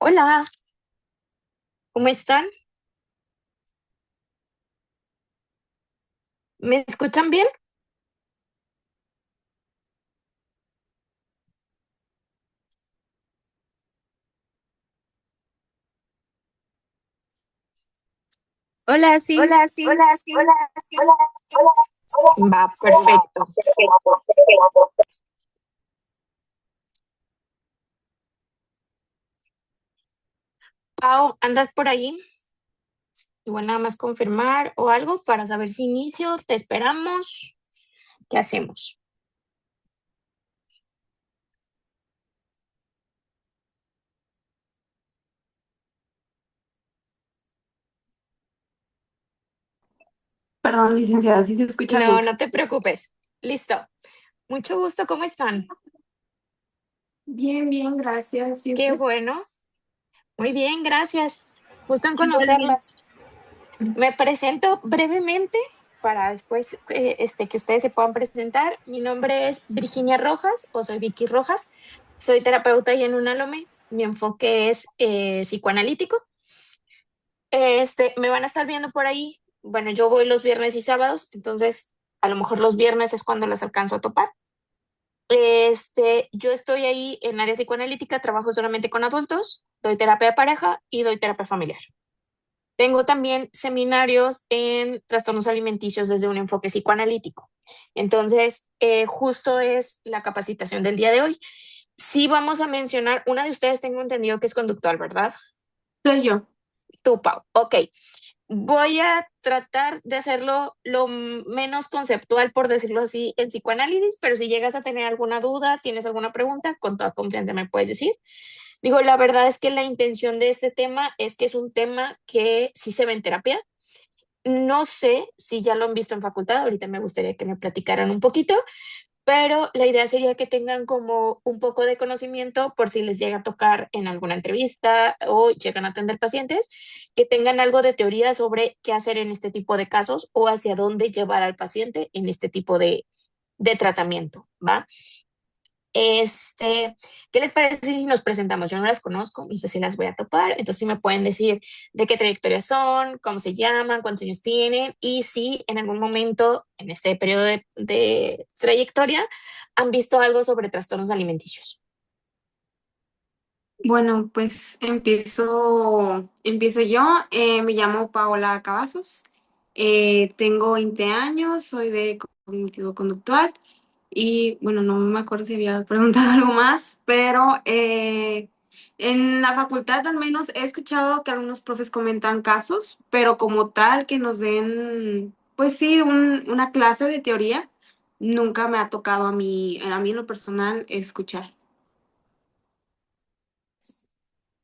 Hola, ¿cómo están? ¿Me escuchan bien? Hola, sí. Hola, sí. Hola, sí. Va, perfecto. Pau, ¿andas por ahí? Igual nada más confirmar o algo para saber si inicio, te esperamos, ¿qué hacemos? Perdón, licenciada, sí se escucha No, bien. no te preocupes. Listo. Mucho gusto, ¿cómo están? Bien, bien, gracias. ¿Y Qué usted? bueno. Muy bien, gracias. Gusto en Igualmente. conocerlas. Me presento brevemente para después que ustedes se puedan presentar. Mi nombre es Virginia Rojas o soy Vicky Rojas. Soy terapeuta y en Unalome. Mi enfoque es psicoanalítico. Me van a estar viendo por ahí. Bueno, yo voy los viernes y sábados, entonces a lo mejor los viernes es cuando las alcanzo a topar. Yo estoy ahí en área psicoanalítica, trabajo solamente con adultos, doy terapia de pareja y doy terapia familiar. Tengo también seminarios en trastornos alimenticios desde un enfoque psicoanalítico. Entonces, justo es la capacitación del día de hoy. Sí vamos a mencionar, una de ustedes tengo entendido que es conductual, ¿verdad? Soy yo. Tú, Pau. Ok. Voy a tratar de hacerlo lo menos conceptual, por decirlo así, en psicoanálisis, pero si llegas a tener alguna duda, tienes alguna pregunta, con toda confianza me puedes decir. Digo, la verdad es que la intención de este tema es que es un tema que sí se ve en terapia. No sé si ya lo han visto en facultad, ahorita me gustaría que me platicaran un poquito, pero la idea sería que tengan como un poco de conocimiento por si les llega a tocar en alguna entrevista o llegan a atender pacientes, que tengan algo de teoría sobre qué hacer en este tipo de casos o hacia dónde llevar al paciente en este tipo de tratamiento, ¿va? Este, ¿Qué les parece si nos presentamos? Yo no las conozco, no sé si las voy a topar, entonces sí me pueden decir de qué trayectoria son, cómo se llaman, cuántos años tienen y si en algún momento en este periodo de trayectoria han visto algo sobre trastornos alimenticios. Bueno, pues empiezo yo. Me llamo Paola Cavazos. Tengo 20 años, soy de cognitivo conductual y bueno, no me acuerdo si había preguntado algo más, pero en la facultad al menos he escuchado que algunos profes comentan casos, pero como tal que nos den, pues sí, una clase de teoría, nunca me ha tocado a mí en lo personal escuchar.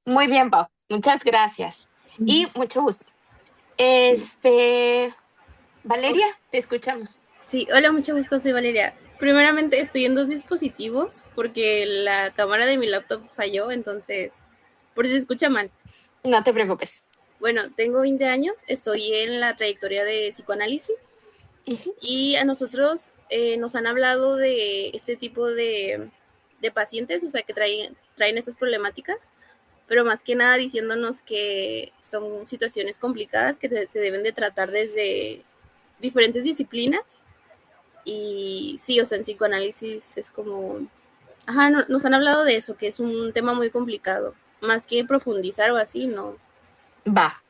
Muy bien, Pau, muchas gracias y mucho gusto. Este, Ok. Valeria, te escuchamos. Sí, hola, mucho gusto, soy Valeria. Primeramente, estoy en dos dispositivos porque la cámara de mi laptop falló, entonces, por si se escucha mal. No te preocupes. Bueno, tengo 20 años, estoy en la trayectoria de psicoanálisis Ujú. y a nosotros nos han hablado de este tipo de pacientes, o sea, que traen estas problemáticas, pero más que nada diciéndonos que son situaciones complicadas que se deben de tratar desde diferentes disciplinas. Y sí, o sea, en psicoanálisis es como, ajá, nos han hablado de eso, que es un tema muy complicado, más que profundizar o así, no. Va.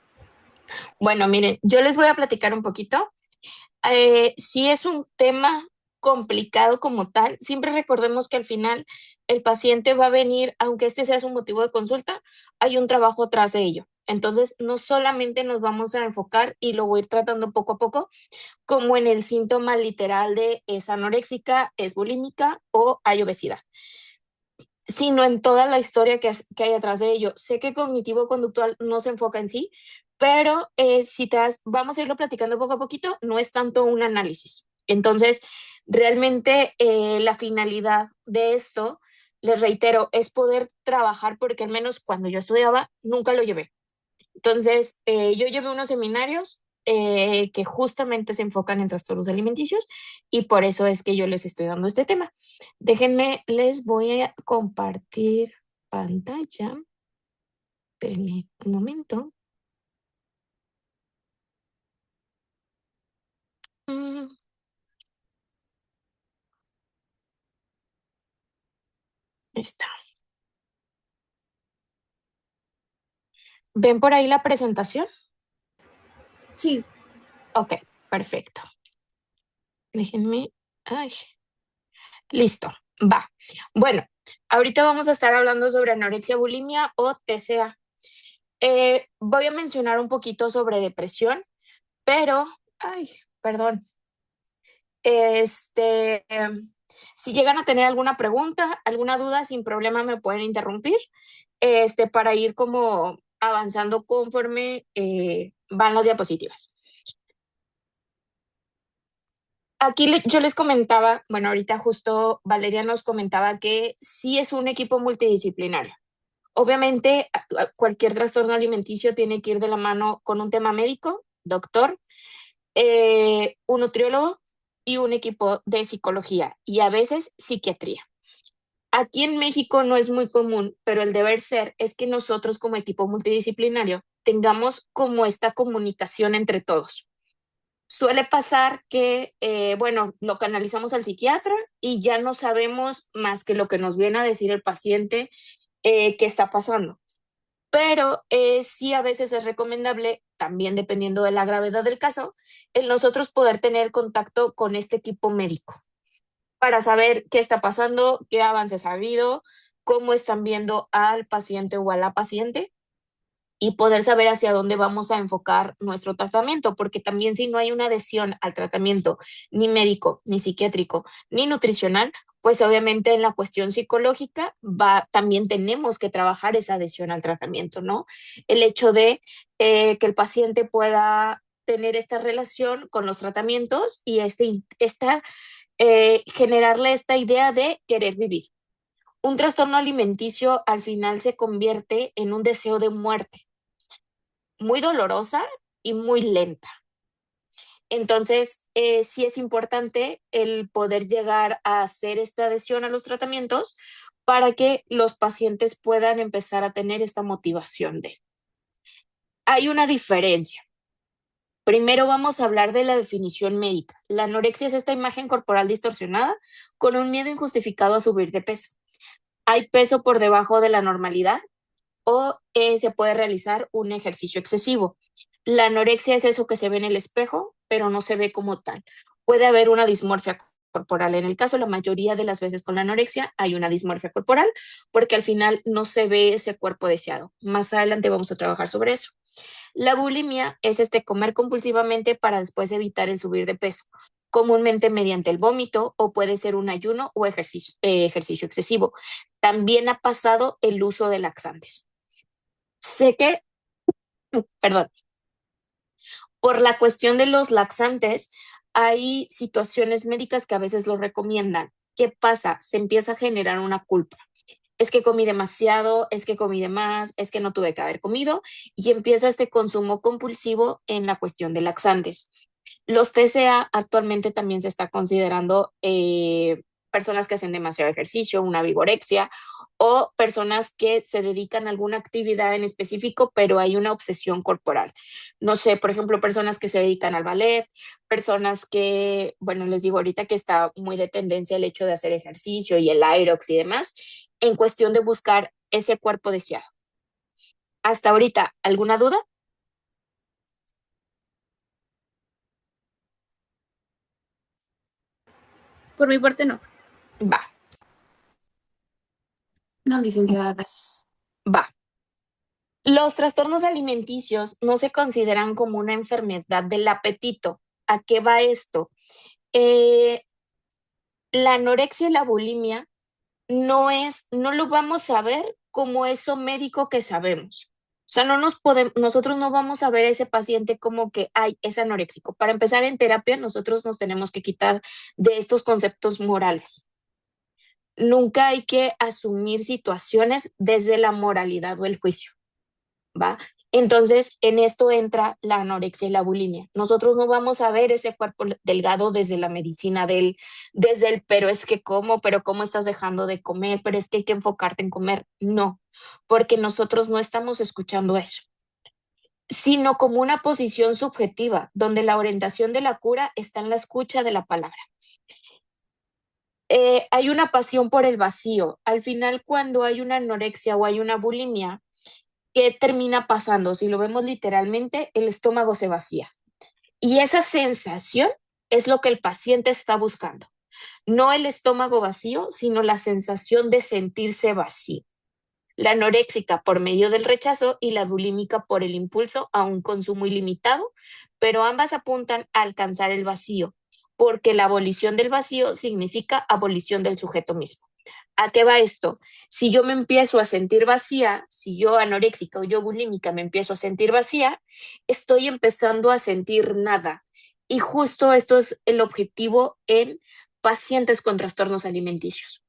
Bueno, miren, yo les voy a platicar un poquito. Si es un tema complicado como tal, siempre recordemos que al final el paciente va a venir, aunque este sea su motivo de consulta, hay un trabajo tras de ello. Entonces, no solamente nos vamos a enfocar y lo voy a ir tratando poco a poco, como en el síntoma literal de es anoréxica, es bulímica o hay obesidad, sino en toda la historia que hay atrás de ello. Sé que cognitivo-conductual no se enfoca en sí, pero si vamos a irlo platicando poco a poquito, no es tanto un análisis. Entonces, realmente la finalidad de esto, les reitero, es poder trabajar, porque al menos cuando yo estudiaba, nunca lo llevé. Entonces, yo llevé unos seminarios que justamente se enfocan en trastornos alimenticios y por eso es que yo les estoy dando este tema. Déjenme, les voy a compartir pantalla. Espérenme un momento. Mm, está. ¿Ven por ahí la presentación? Sí, Ok, perfecto. Déjenme. Ay, listo, va. Bueno, ahorita vamos a estar hablando sobre anorexia, bulimia o TCA. Voy a mencionar un poquito sobre depresión, pero, ay, perdón. Si llegan a tener alguna pregunta, alguna duda, sin problema me pueden interrumpir, para ir como avanzando conforme van las diapositivas. Aquí yo les comentaba, bueno, ahorita justo Valeria nos comentaba que sí es un equipo multidisciplinario. Obviamente, cualquier trastorno alimenticio tiene que ir de la mano con un tema médico, doctor, un nutriólogo y un equipo de psicología y a veces psiquiatría. Aquí en México no es muy común, pero el deber ser es que nosotros como equipo multidisciplinario tengamos como esta comunicación entre todos. Suele pasar que, bueno, lo canalizamos al psiquiatra y ya no sabemos más que lo que nos viene a decir el paciente qué está pasando. Pero sí a veces es recomendable, también dependiendo de la gravedad del caso, el nosotros poder tener contacto con este equipo médico para saber qué está pasando, qué avances ha habido, cómo están viendo al paciente o a la paciente y poder saber hacia dónde vamos a enfocar nuestro tratamiento, porque también si no hay una adhesión al tratamiento, ni médico, ni psiquiátrico, ni nutricional, pues obviamente en la cuestión psicológica también tenemos que trabajar esa adhesión al tratamiento, ¿no? El hecho de que el paciente pueda tener esta relación con los tratamientos y generarle esta idea de querer vivir. Un trastorno alimenticio al final se convierte en un deseo de muerte muy dolorosa y muy lenta. Entonces, sí es importante el poder llegar a hacer esta adhesión a los tratamientos para que los pacientes puedan empezar a tener esta motivación de. Hay una diferencia. Primero vamos a hablar de la definición médica. La anorexia es esta imagen corporal distorsionada con un miedo injustificado a subir de peso. Hay peso por debajo de la normalidad o se puede realizar un ejercicio excesivo. La anorexia es eso que se ve en el espejo, pero no se ve como tal. Puede haber una dismorfia corporal. En el caso, la mayoría de las veces con la anorexia hay una dismorfia corporal porque al final no se ve ese cuerpo deseado. Más adelante vamos a trabajar sobre eso. La bulimia es comer compulsivamente para después evitar el subir de peso, comúnmente mediante el vómito o puede ser un ayuno o ejercicio excesivo. También ha pasado el uso de laxantes. Sé que, perdón, por la cuestión de los laxantes, hay situaciones médicas que a veces lo recomiendan. ¿Qué pasa? Se empieza a generar una culpa. Es que comí demasiado, es que comí de más, es que no tuve que haber comido y empieza este consumo compulsivo en la cuestión de laxantes. Los TCA actualmente también se está considerando personas que hacen demasiado ejercicio, una vigorexia, o personas que se dedican a alguna actividad en específico, pero hay una obsesión corporal. No sé, por ejemplo, personas que se dedican al ballet, personas que, bueno, les digo ahorita que está muy de tendencia el hecho de hacer ejercicio y el aerox y demás, en cuestión de buscar ese cuerpo deseado. Hasta ahorita, ¿alguna duda? por mi parte no. Va, No, licenciada, gracias. va. Los trastornos alimenticios no se consideran como una enfermedad del apetito. ¿A qué va esto? Eh, la anorexia y la bulimia no lo vamos a ver como eso médico que sabemos. O sea, nosotros no vamos a ver a ese paciente como que, ay, es anoréxico. Para empezar en terapia, nosotros nos tenemos que quitar de estos conceptos morales. Nunca hay que asumir situaciones desde la moralidad o el juicio, ¿va? Entonces, en esto entra la anorexia y la bulimia. Nosotros no vamos a ver ese cuerpo delgado desde la medicina desde el, pero es que cómo, pero cómo estás dejando de comer, pero es que hay que enfocarte en comer. No, porque nosotros no estamos escuchando eso, sino como una posición subjetiva, donde la orientación de la cura está en la escucha de la palabra. Hay una pasión por el vacío. Al final, cuando hay una anorexia o hay una bulimia, ¿qué termina pasando? Si lo vemos literalmente, el estómago se vacía. Y esa sensación es lo que el paciente está buscando. No el estómago vacío, sino la sensación de sentirse vacío. La anoréxica por medio del rechazo y la bulímica por el impulso a un consumo ilimitado, pero ambas apuntan a alcanzar el vacío, porque la abolición del vacío significa abolición del sujeto mismo. ¿A qué va esto? Si yo me empiezo a sentir vacía, si yo anoréxica o yo bulímica me empiezo a sentir vacía, estoy empezando a sentir nada. Y justo esto es el objetivo en pacientes con trastornos alimenticios.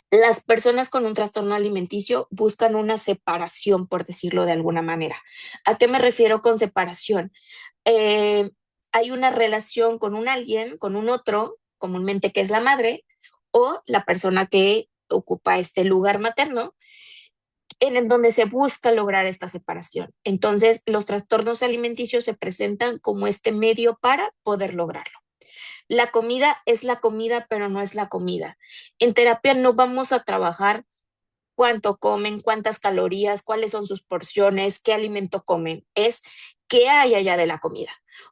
Las personas con un trastorno alimenticio buscan una separación, por decirlo de alguna manera. ¿A qué me refiero con separación? Eh, Hay una relación con un alguien, con un otro, comúnmente que es la madre, o la persona que ocupa este lugar materno, en el donde se busca lograr esta separación. Entonces, los trastornos alimenticios se presentan como este medio para poder lograrlo. La comida es la comida, pero no es la comida. En terapia no vamos a trabajar cuánto comen, cuántas calorías, cuáles son sus porciones, qué alimento comen. Es qué hay allá de la comida.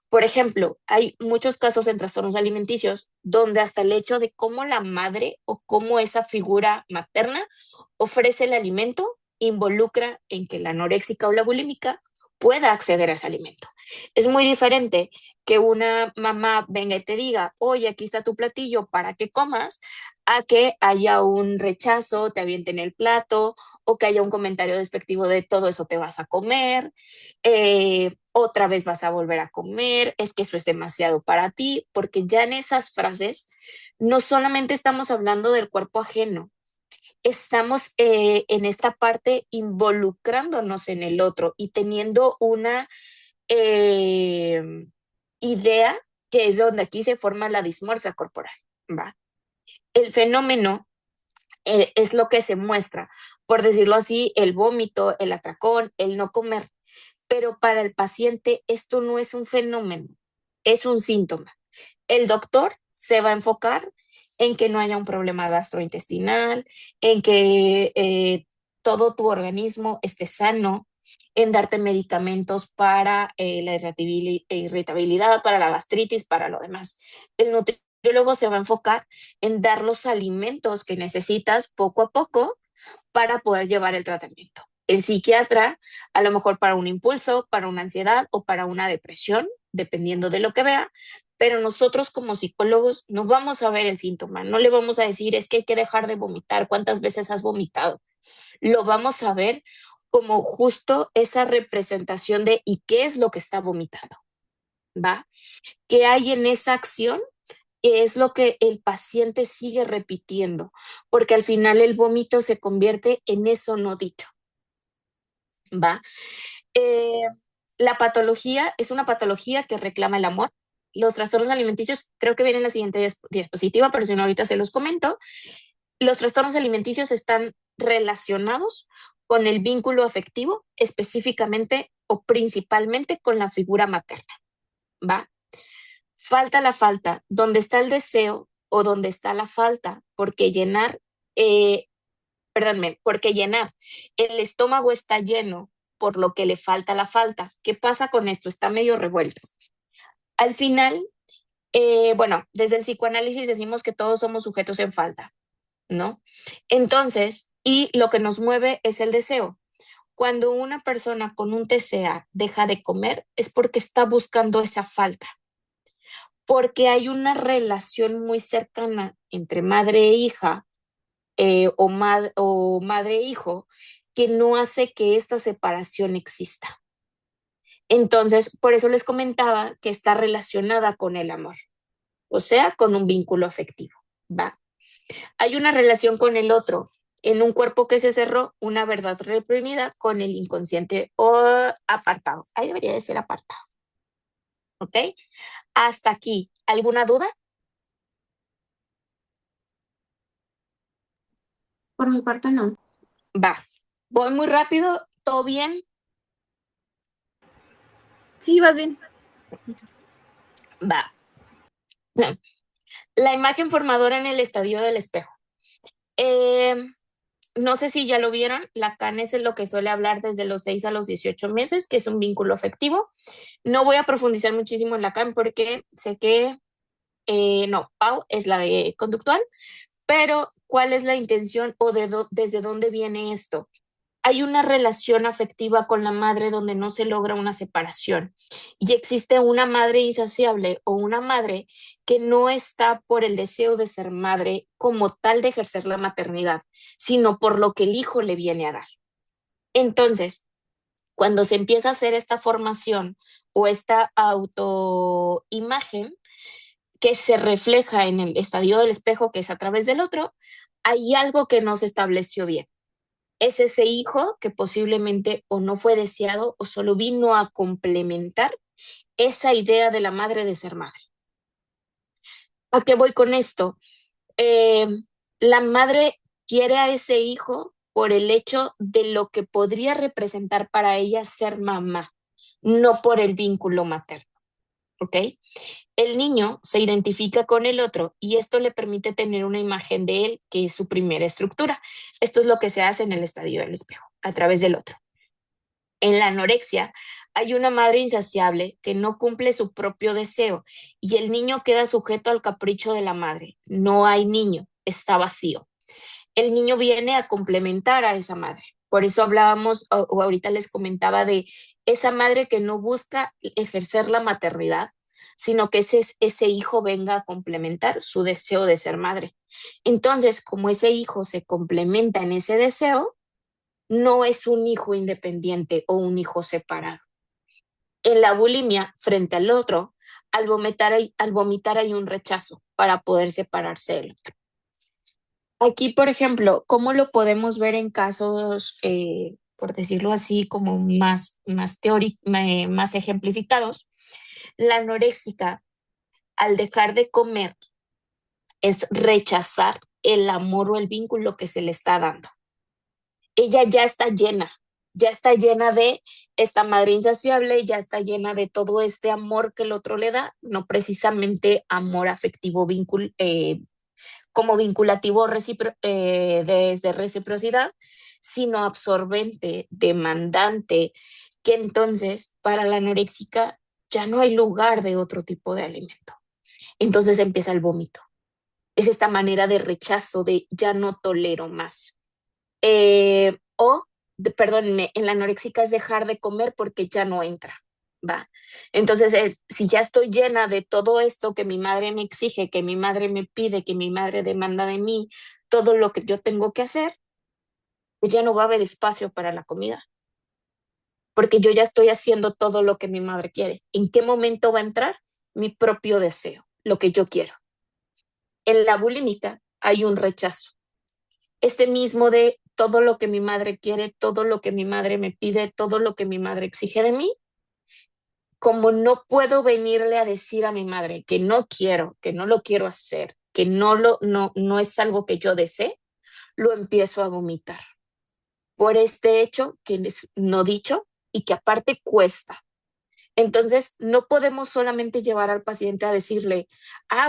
Por ejemplo, hay muchos casos en trastornos alimenticios donde hasta el hecho de cómo la madre o cómo esa figura materna ofrece el alimento involucra en que la anoréxica o la bulímica pueda acceder a ese alimento. Es muy diferente que una mamá venga y te diga, oye, aquí está tu platillo para que comas, a que haya un rechazo, te avienten el plato, o que haya un comentario despectivo de todo eso te vas a comer, otra vez vas a volver a comer, es que eso es demasiado para ti, porque ya en esas frases no solamente estamos hablando del cuerpo ajeno, estamos en esta parte involucrándonos en el otro y teniendo una eh, idea que es donde aquí se forma la dismorfia corporal, ¿va? El fenómeno es lo que se muestra, por decirlo así, el vómito, el atracón, el no comer. Pero para el paciente esto no es un fenómeno, es un síntoma. El doctor se va a enfocar en que no haya un problema gastrointestinal, en que todo tu organismo esté sano, en darte medicamentos para la irritabilidad, para la gastritis, para lo demás. El nutriólogo se va a enfocar en dar los alimentos que necesitas poco a poco para poder llevar el tratamiento. El psiquiatra, a lo mejor para un impulso, para una ansiedad o para una depresión, dependiendo de lo que vea, pero nosotros como psicólogos no vamos a ver el síntoma, no le vamos a decir es que hay que dejar de vomitar, cuántas veces has vomitado. Lo vamos a ver como justo esa representación de y qué es lo que está vomitando, ¿va? ¿Qué hay en esa acción? Que es lo que el paciente sigue repitiendo, porque al final el vómito se convierte en eso no dicho, ¿va? Eh, la patología es una patología que reclama el amor. Los trastornos alimenticios, creo que viene en la siguiente diapositiva, pero si no, ahorita se los comento. Los trastornos alimenticios están relacionados con el vínculo afectivo, específicamente o principalmente con la figura materna, ¿va? Falta la falta, donde está el deseo o donde está la falta, porque llenar, perdónme, porque llenar, el estómago está lleno, por lo que le falta la falta. ¿Qué pasa con esto? Está medio revuelto. Al final, bueno, desde el psicoanálisis decimos que todos somos sujetos en falta, ¿no? Entonces, y lo que nos mueve es el deseo. Cuando una persona con un TCA deja de comer es porque está buscando esa falta, porque hay una relación muy cercana entre madre e hija o madre e hijo que no hace que esta separación exista. Entonces, por eso les comentaba que está relacionada con el amor, o sea, con un vínculo afectivo, ¿va? Hay una relación con el otro. en un cuerpo que se cerró, una verdad reprimida con el inconsciente o apartado. Ahí debería de ser apartado. ¿Ok? Hasta aquí. ¿Alguna duda? Por mi parte, no. Va. Voy muy rápido. ¿Todo bien? Sí, vas bien. Va. La imagen formadora en el estadio del espejo. Eh, no sé si ya lo vieron, Lacan es en lo que suele hablar desde los 6 a los 18 meses, que es un vínculo afectivo. No voy a profundizar muchísimo en Lacan porque sé que, no, Pau es la de conductual, pero ¿cuál es la intención o desde dónde viene esto? Hay una relación afectiva con la madre donde no se logra una separación y existe una madre insaciable o una madre que no está por el deseo de ser madre como tal de ejercer la maternidad, sino por lo que el hijo le viene a dar. Entonces, cuando se empieza a hacer esta formación o esta autoimagen que se refleja en el estadio del espejo, que es a través del otro, hay algo que no se estableció bien. Es ese hijo que posiblemente o no fue deseado o solo vino a complementar esa idea de la madre de ser madre. ¿A qué voy con esto? Eh, la madre quiere a ese hijo por el hecho de lo que podría representar para ella ser mamá, no por el vínculo materno, ¿ok? El niño se identifica con el otro y esto le permite tener una imagen de él que es su primera estructura. Esto es lo que se hace en el estadio del espejo, a través del otro. En la anorexia hay una madre insaciable que no cumple su propio deseo y el niño queda sujeto al capricho de la madre. No hay niño, está vacío. El niño viene a complementar a esa madre. Por eso hablábamos, o ahorita les comentaba de esa madre que no busca ejercer la maternidad, sino que ese hijo venga a complementar su deseo de ser madre. Entonces, como ese hijo se complementa en ese deseo, no es un hijo independiente o un hijo separado. En la bulimia, frente al otro, al vomitar hay un rechazo para poder separarse del otro. Aquí, por ejemplo, ¿cómo lo podemos ver en casos, por decirlo así, como más teóricos, más ejemplificados? La anoréxica, al dejar de comer, es rechazar el amor o el vínculo que se le está dando. Ella ya está llena de esta madre insaciable, ya está llena de todo este amor que el otro le da, no precisamente amor afectivo como vinculativo desde reciprocidad, sino absorbente, demandante, que entonces para la anoréxica ya no hay lugar de otro tipo de alimento. Entonces empieza el vómito. Es esta manera de rechazo, de ya no tolero más. Perdónenme, en la anoréxica es dejar de comer porque ya no entra, ¿va? Entonces si ya estoy llena de todo esto que mi madre me exige, que mi madre me pide, que mi madre demanda de mí, todo lo que yo tengo que hacer, pues ya no va a haber espacio para la comida, porque yo ya estoy haciendo todo lo que mi madre quiere. ¿En qué momento va a entrar? Mi propio deseo, lo que yo quiero. En la bulímica hay un rechazo este mismo de todo lo que mi madre quiere, todo lo que mi madre me pide, todo lo que mi madre exige de mí, como no puedo venirle a decir a mi madre que no quiero, que no lo quiero hacer, que no es algo que yo desee, lo empiezo a vomitar por este hecho que es no dicho y que aparte cuesta. Entonces, no podemos solamente llevar al paciente a decirle,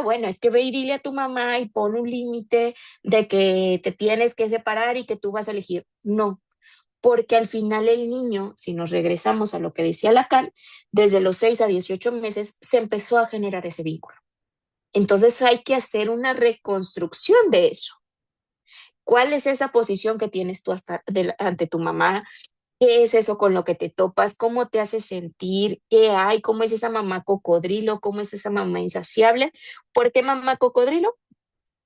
bueno, es que ve y dile a tu mamá y pon un límite de que te tienes que separar y que tú vas a elegir. No, porque al final el niño, si nos regresamos a lo que decía Lacan, desde los 6 a 18 meses se empezó a generar ese vínculo. Entonces hay que hacer una reconstrucción de eso. ¿Cuál es esa posición que tienes tú ante tu mamá? ¿Qué es eso con lo que te topas? ¿Cómo te hace sentir? ¿Qué hay? ¿Cómo es esa mamá cocodrilo? ¿Cómo es esa mamá insaciable? ¿Por qué mamá cocodrilo?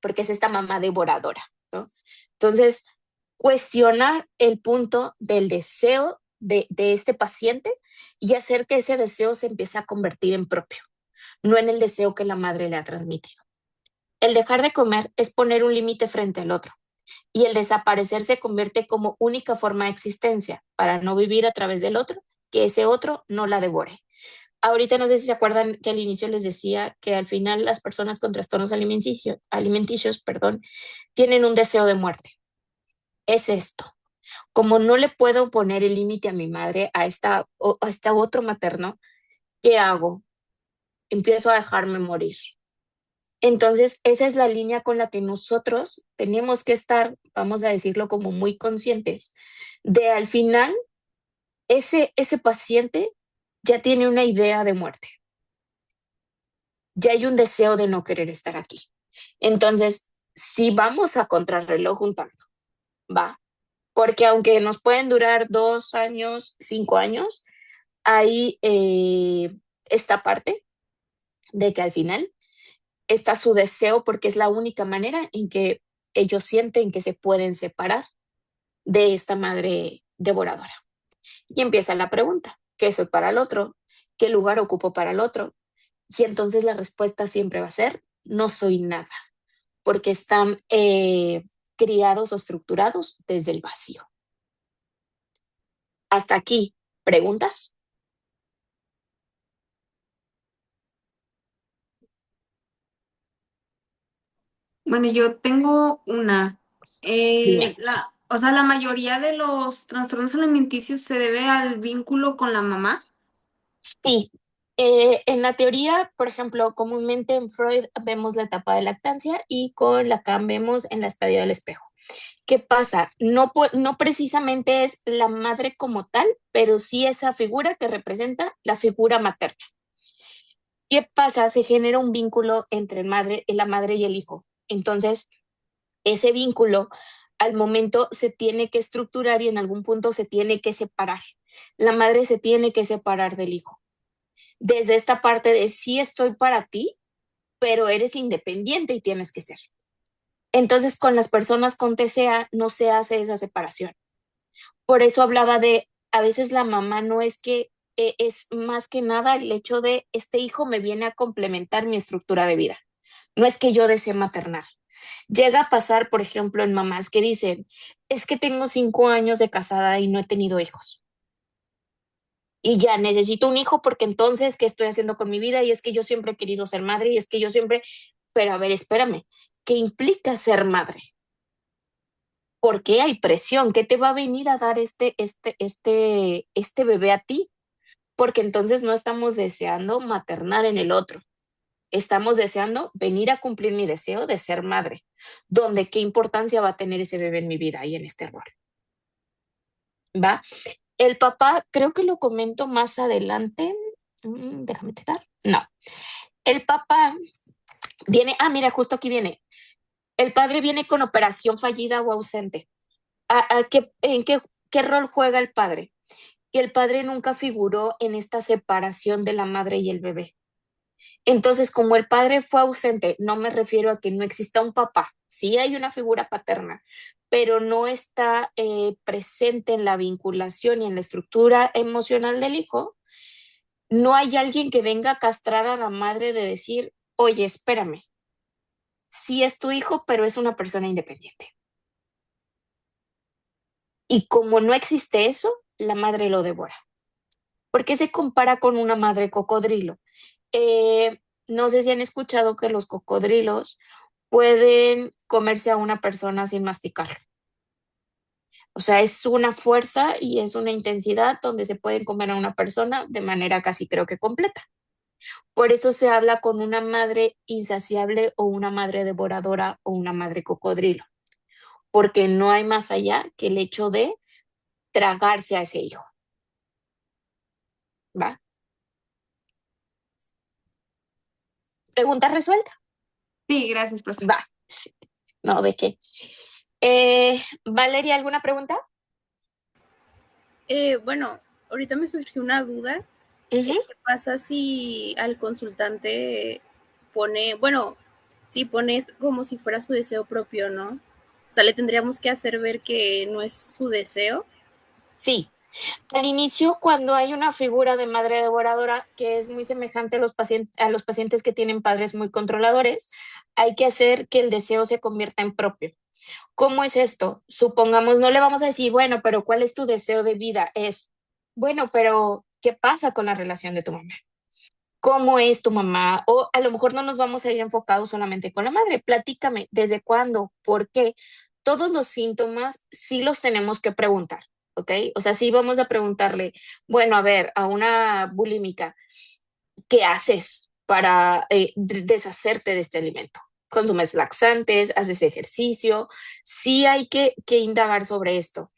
Porque es esta mamá devoradora, ¿no? Entonces, cuestionar el punto del deseo de este paciente y hacer que ese deseo se empiece a convertir en propio, no en el deseo que la madre le ha transmitido. El dejar de comer es poner un límite frente al otro. y el desaparecer se convierte como única forma de existencia para no vivir a través del otro, que ese otro no la devore. Ahorita no sé si se acuerdan que al inicio les decía que al final las personas con trastornos alimenticios, perdón, tienen un deseo de muerte. Es esto. Como no le puedo poner el límite a mi madre, a esta otro materno, ¿qué hago? Empiezo a dejarme morir. Entonces, esa es la línea con la que nosotros tenemos que estar, vamos a decirlo como muy conscientes, de al final ese paciente ya tiene una idea de muerte, ya hay un deseo de no querer estar aquí. Entonces, si vamos a contrarreloj juntando, va, porque aunque nos pueden durar 2 años, 5 años, hay esta parte de que al final está su deseo porque es la única manera en que ellos sienten que se pueden separar de esta madre devoradora. Y empieza la pregunta, ¿qué soy para el otro? ¿Qué lugar ocupo para el otro? Y entonces la respuesta siempre va a ser, no soy nada, porque están criados o estructurados desde el vacío. Hasta aquí, ¿preguntas? Bueno, yo tengo una. Dime. O sea, la mayoría de los trastornos alimenticios se debe al vínculo con la mamá. Sí, en la teoría, por ejemplo, comúnmente en Freud vemos la etapa de lactancia y con Lacan vemos en la estadio del espejo. ¿Qué pasa? No, no precisamente es la madre como tal, pero sí esa figura que representa la figura materna. ¿Qué pasa? Se genera un vínculo entre la madre y el hijo. Entonces, ese vínculo al momento se tiene que estructurar y en algún punto se tiene que separar. La madre se tiene que separar del hijo. Desde esta parte de sí estoy para ti, pero eres independiente y tienes que ser. Entonces, con las personas con TCA no se hace esa separación. Por eso hablaba de, a veces la mamá no es que es más que nada el hecho de este hijo me viene a complementar mi estructura de vida. No es que yo desee maternar. Llega a pasar, por ejemplo, en mamás que dicen, es que tengo 5 años de casada y no he tenido hijos. Y ya necesito un hijo porque entonces, ¿qué estoy haciendo con mi vida? Y es que yo siempre he querido ser madre y es que yo siempre, pero a ver, espérame, ¿qué implica ser madre? ¿Por qué hay presión? ¿Qué te va a venir a dar este bebé a ti? Porque entonces no estamos deseando maternar en el otro. Estamos deseando venir a cumplir mi deseo de ser madre. ¿Dónde qué importancia va a tener ese bebé en mi vida y en este rol? ¿Va? El papá, creo que lo comento más adelante. Déjame checar. No. El papá viene, mira, justo aquí viene. El padre viene con operación fallida o ausente. ¿En qué rol juega el padre? Que el padre nunca figuró en esta separación de la madre y el bebé. Entonces, como el padre fue ausente, no me refiero a que no exista un papá, sí hay una figura paterna, pero no está presente en la vinculación y en la estructura emocional del hijo, no hay alguien que venga a castrar a la madre de decir, oye, espérame, sí es tu hijo, pero es una persona independiente. Y como no existe eso, la madre lo devora. ¿Por qué se compara con una madre cocodrilo? No sé si han escuchado que los cocodrilos pueden comerse a una persona sin masticarlo. O sea, es una fuerza y es una intensidad donde se pueden comer a una persona de manera casi creo que completa. Por eso se habla con una madre insaciable o una madre devoradora o una madre cocodrilo, porque no hay más allá que el hecho de tragarse a ese hijo. ¿Va? Pregunta resuelta. Sí, gracias, profe. Va. No, ¿de qué? Valeria, ¿alguna pregunta? Bueno, ahorita me surgió una duda. ¿Qué pasa si al consultante pone, bueno, si pone esto como si fuera su deseo propio, ¿no? O sea, le tendríamos que hacer ver que no es su deseo. Sí. Al inicio, cuando hay una figura de madre devoradora que es muy semejante a los pacientes que tienen padres muy controladores, hay que hacer que el deseo se convierta en propio. ¿Cómo es esto? Supongamos, no le vamos a decir, bueno, pero ¿cuál es tu deseo de vida? Es, bueno, pero ¿qué pasa con la relación de tu mamá? ¿Cómo es tu mamá? O a lo mejor no nos vamos a ir enfocados solamente con la madre. Platícame, ¿desde cuándo? ¿Por qué? Todos los síntomas sí los tenemos que preguntar, ¿ok? O sea, sí vamos a preguntarle, bueno, a ver, a una bulímica, ¿qué haces para deshacerte de este alimento? ¿Consumes laxantes? ¿Haces ejercicio? Sí hay que indagar sobre esto,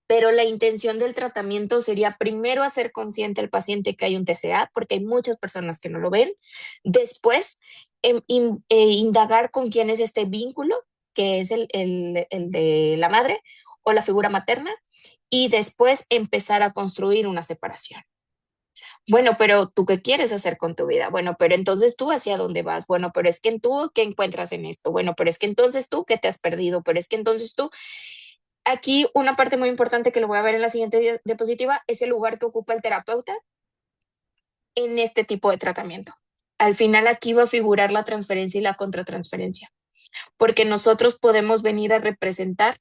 pero la intención del tratamiento sería primero hacer consciente al paciente que hay un TCA, porque hay muchas personas que no lo ven. Después, indagar con quién es este vínculo, que es el de la madre o la figura materna, y después empezar a construir una separación. Bueno, pero ¿tú qué quieres hacer con tu vida? Bueno, pero entonces tú hacia dónde vas. Bueno, pero es que tú qué encuentras en esto. Bueno, pero es que entonces tú qué te has perdido. Pero es que entonces tú. Aquí una parte muy importante que lo voy a ver en la siguiente diapositiva es el lugar que ocupa el terapeuta en este tipo de tratamiento. Al final aquí va a figurar la transferencia y la contratransferencia, porque nosotros podemos venir a representar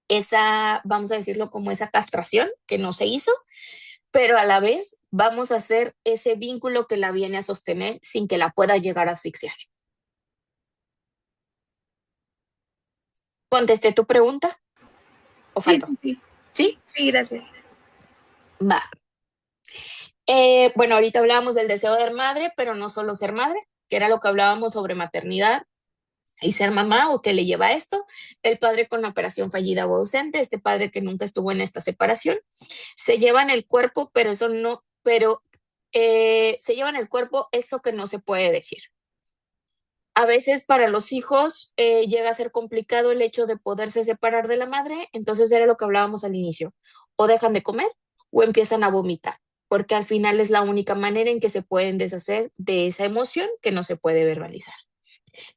esa, vamos a decirlo como esa castración que no se hizo, pero a la vez vamos a hacer ese vínculo que la viene a sostener sin que la pueda llegar a asfixiar. ¿Contesté tu pregunta o Sí, faltó? sí, sí. ¿Sí? Sí, gracias. Va. Bueno, ahorita hablábamos del deseo de ser madre, pero no solo ser madre, que era lo que hablábamos sobre maternidad y ser mamá o que le lleva a esto, el padre con la operación fallida o ausente, este padre que nunca estuvo en esta separación, se lleva en el cuerpo, pero eso no, pero se lleva en el cuerpo eso que no se puede decir. A veces para los hijos llega a ser complicado el hecho de poderse separar de la madre, entonces era lo que hablábamos al inicio, o dejan de comer o empiezan a vomitar, porque al final es la única manera en que se pueden deshacer de esa emoción que no se puede verbalizar.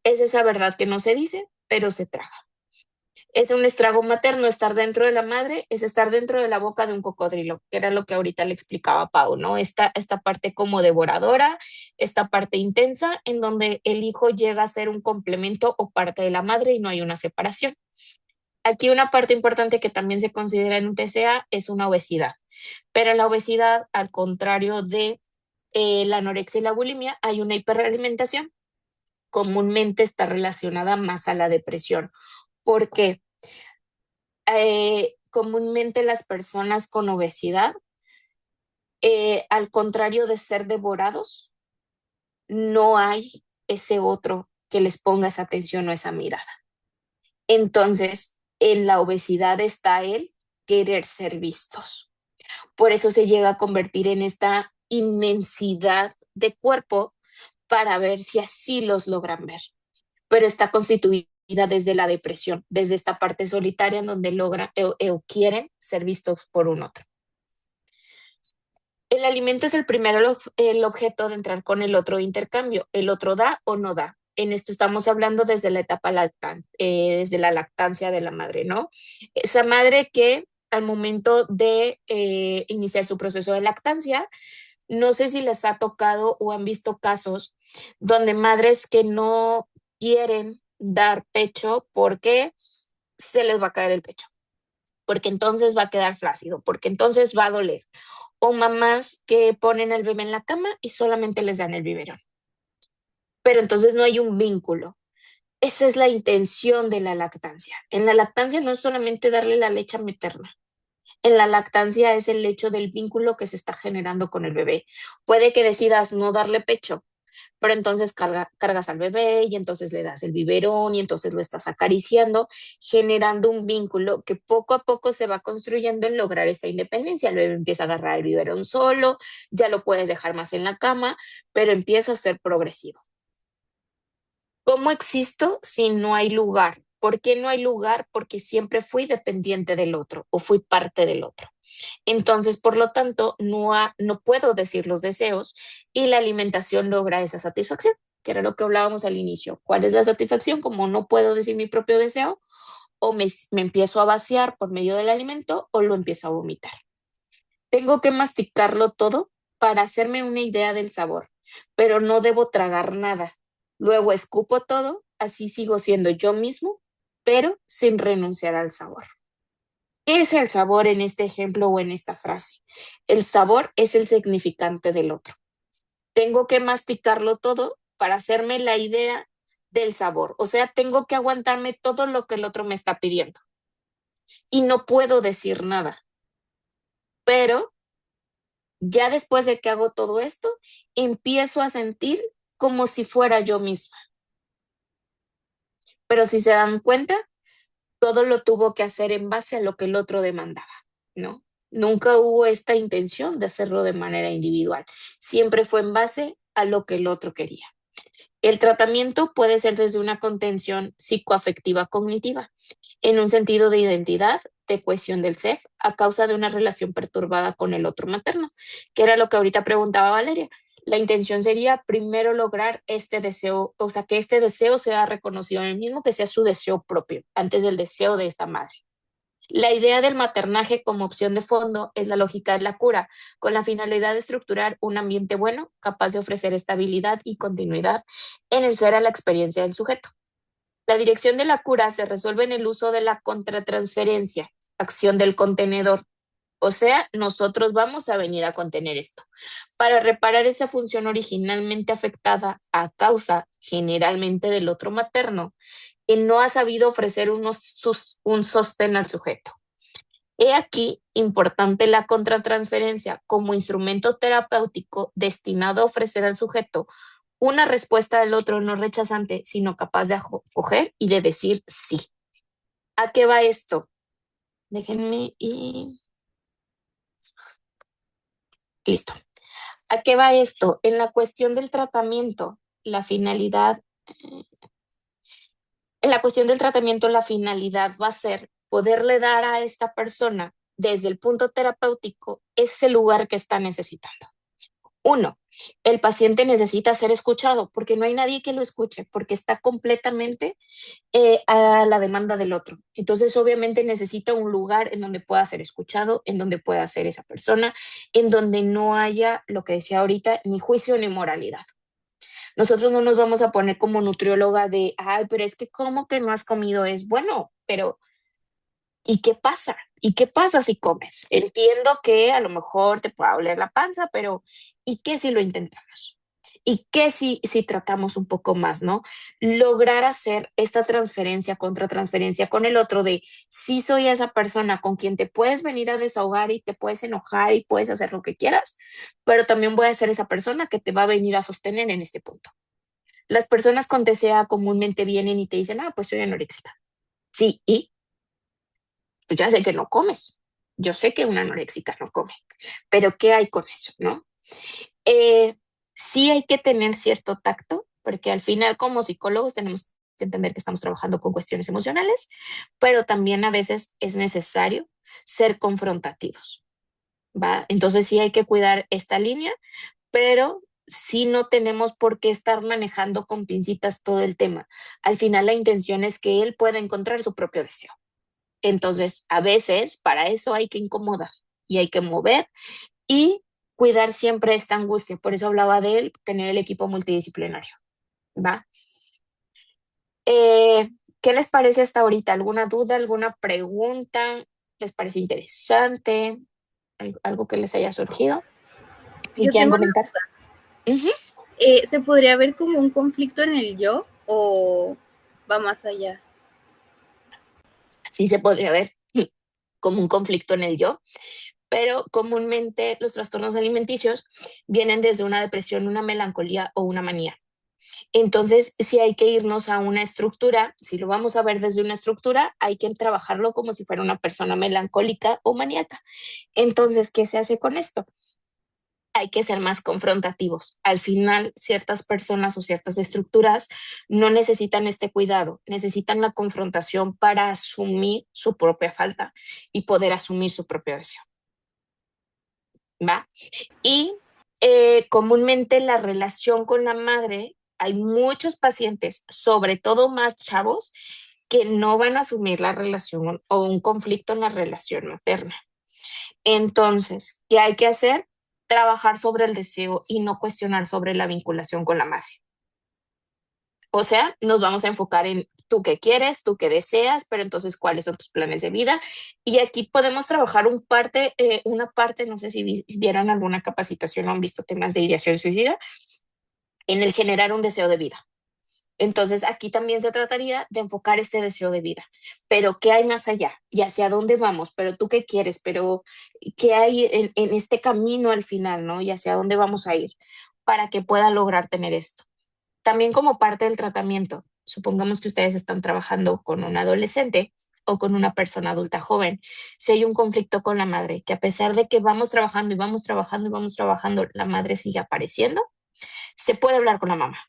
Es esa verdad que no se dice, pero se traga. Es un estrago materno, estar dentro de la madre es estar dentro de la boca de un cocodrilo, que era lo que ahorita le explicaba a Pau, ¿no? Esta parte como devoradora, esta parte intensa, en donde el hijo llega a ser un complemento o parte de la madre y no hay una separación. Aquí una parte importante que también se considera en un TCA es una obesidad, pero en la obesidad, al contrario de la anorexia y la bulimia, hay una hiperalimentación. Comúnmente está relacionada más a la depresión. ¿Por qué? Comúnmente las personas con obesidad, al contrario de ser devorados, no hay ese otro que les ponga esa atención o esa mirada. Entonces, en la obesidad está el querer ser vistos. Por eso se llega a convertir en esta inmensidad de cuerpo para ver si así los logran ver. Pero está constituida desde la depresión, desde esta parte solitaria en donde logran o quieren ser vistos por un otro. El alimento es el primero el objeto de entrar con el otro de intercambio. El otro da o no da. En esto estamos hablando desde la etapa desde la lactancia de la madre, ¿no? Esa madre que al momento de iniciar su proceso de lactancia, no sé si les ha tocado o han visto casos donde madres que no quieren dar pecho porque se les va a caer el pecho, porque entonces va a quedar flácido, porque entonces va a doler, o mamás que ponen al bebé en la cama y solamente les dan el biberón, pero entonces no hay un vínculo. Esa es la intención de la lactancia. En la lactancia no es solamente darle la leche materna. En la lactancia es el hecho del vínculo que se está generando con el bebé. Puede que decidas no darle pecho, pero entonces cargas al bebé y entonces le das el biberón y entonces lo estás acariciando, generando un vínculo que poco a poco se va construyendo en lograr esa independencia. El bebé empieza a agarrar el biberón solo, ya lo puedes dejar más en la cama, pero empieza a ser progresivo. ¿Cómo existo si no hay lugar? ¿Por qué no hay lugar? Porque siempre fui dependiente del otro o fui parte del otro. Entonces, por lo tanto, no puedo decir los deseos y la alimentación logra esa satisfacción, que era lo que hablábamos al inicio. ¿Cuál es la satisfacción? Como no puedo decir mi propio deseo, o me empiezo a vaciar por medio del alimento o lo empiezo a vomitar. Tengo que masticarlo todo para hacerme una idea del sabor, pero no debo tragar nada. Luego escupo todo, así sigo siendo yo mismo pero sin renunciar al sabor. ¿Qué es el sabor en este ejemplo o en esta frase? El sabor es el significante del otro. Tengo que masticarlo todo para hacerme la idea del sabor. O sea, tengo que aguantarme todo lo que el otro me está pidiendo. Y no puedo decir nada. Pero ya después de que hago todo esto, empiezo a sentir como si fuera yo misma. Pero si se dan cuenta, todo lo tuvo que hacer en base a lo que el otro demandaba, ¿no? Nunca hubo esta intención de hacerlo de manera individual. Siempre fue en base a lo que el otro quería. El tratamiento puede ser desde una contención psicoafectiva cognitiva, en un sentido de identidad, de cohesión del ser, a causa de una relación perturbada con el otro materno, que era lo que ahorita preguntaba Valeria. La intención sería primero lograr este deseo, o sea, que este deseo sea reconocido en el mismo, que sea su deseo propio, antes del deseo de esta madre. La idea del maternaje como opción de fondo es la lógica de la cura, con la finalidad de estructurar un ambiente bueno, capaz de ofrecer estabilidad y continuidad en el ser a la experiencia del sujeto. La dirección de la cura se resuelve en el uso de la contratransferencia, acción del contenedor. O sea, nosotros vamos a venir a contener esto para reparar esa función originalmente afectada a causa generalmente del otro materno que no ha sabido ofrecer un sostén al sujeto. He aquí importante la contratransferencia como instrumento terapéutico destinado a ofrecer al sujeto una respuesta del otro no rechazante, sino capaz de acoger y de decir sí. ¿A qué va esto? Déjenme y listo. ¿A qué va esto? En la cuestión del tratamiento, la finalidad, en la cuestión del tratamiento, la finalidad va a ser poderle dar a esta persona desde el punto terapéutico ese lugar que está necesitando. Uno, el paciente necesita ser escuchado porque no hay nadie que lo escuche, porque está completamente a la demanda del otro. Entonces, obviamente necesita un lugar en donde pueda ser escuchado, en donde pueda ser esa persona, en donde no haya, lo que decía ahorita, ni juicio ni moralidad. Nosotros no nos vamos a poner como nutrióloga de, ay, pero es que ¿cómo que no has comido? Es bueno, pero ¿y qué pasa? ¿Y qué pasa si comes? Entiendo que a lo mejor te pueda doler la panza, pero ¿y qué si lo intentamos? ¿Y qué si tratamos un poco más, no? Lograr hacer esta transferencia, contratransferencia con el otro de sí soy esa persona con quien te puedes venir a desahogar y te puedes enojar y puedes hacer lo que quieras, pero también voy a ser esa persona que te va a venir a sostener en este punto. Las personas con TCA comúnmente vienen y te dicen, ah, pues soy anoréxica. Sí, y pues ya sé que no comes. Yo sé que una anoréxica no come, pero ¿qué hay con eso, no? Eh, sí hay que tener cierto tacto, porque al final como psicólogos tenemos que entender que estamos trabajando con cuestiones emocionales, pero también a veces es necesario ser confrontativos, ¿va? Entonces sí hay que cuidar esta línea, pero sí no tenemos por qué estar manejando con pincitas todo el tema. Al final la intención es que él pueda encontrar su propio deseo. Entonces, a veces para eso hay que incomodar y hay que mover y cuidar siempre esta angustia. Por eso hablaba de él, tener el equipo multidisciplinario. ¿Va? ¿Qué les parece hasta ahorita? ¿Alguna duda, alguna pregunta? ¿Les parece interesante? ¿Algo que les haya surgido y Yo quieran tengo comentar? Ujú. ¿Se podría ver como un conflicto en el yo o va más allá? Sí se podría ver como un conflicto en el yo, pero comúnmente los trastornos alimenticios vienen desde una depresión, una melancolía o una manía. Entonces, si hay que irnos a una estructura, si lo vamos a ver desde una estructura, hay que trabajarlo como si fuera una persona melancólica o maníaca. Entonces, ¿qué se hace con esto? Hay que ser más confrontativos. Al final, ciertas personas o ciertas estructuras no necesitan este cuidado, necesitan la confrontación para asumir su propia falta y poder asumir su propio deseo. ¿Va? Y comúnmente la relación con la madre, hay muchos pacientes, sobre todo más chavos, que no van a asumir la relación o un conflicto en la relación materna. Entonces, ¿qué hay que hacer? Trabajar sobre el deseo y no cuestionar sobre la vinculación con la madre. O sea, nos vamos a enfocar en tú qué quieres, tú qué deseas, pero entonces cuáles son tus planes de vida. Y aquí podemos trabajar una parte, no sé si vieron alguna capacitación o han visto temas de ideación suicida, en el generar un deseo de vida. Entonces, aquí también se trataría de enfocar este deseo de vida, pero ¿qué hay más allá? ¿Y hacia dónde vamos? ¿Pero tú qué quieres? ¿Pero qué hay en este camino al final, ¿no? ¿Y hacia dónde vamos a ir para que pueda lograr tener esto? También como parte del tratamiento, supongamos que ustedes están trabajando con un adolescente o con una persona adulta joven, si hay un conflicto con la madre, que a pesar de que vamos trabajando y vamos trabajando y vamos trabajando, la madre sigue apareciendo, se puede hablar con la mamá,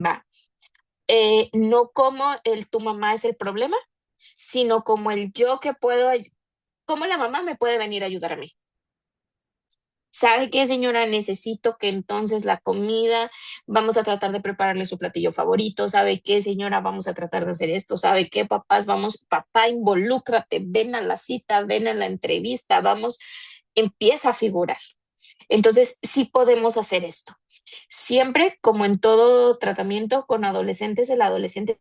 ¿va? No como el tu mamá es el problema, sino como el yo que puedo, cómo la mamá me puede venir a ayudar a mí. ¿Sabe qué, señora? Necesito que entonces la comida, vamos a tratar de prepararle su platillo favorito. ¿Sabe qué, señora? Vamos a tratar de hacer esto. ¿Sabe qué, papás? Vamos, papá, involúcrate, ven a la cita, ven a la entrevista, vamos, empieza a figurar. Entonces, sí podemos hacer esto. Siempre, como en todo tratamiento con adolescentes, el adolescente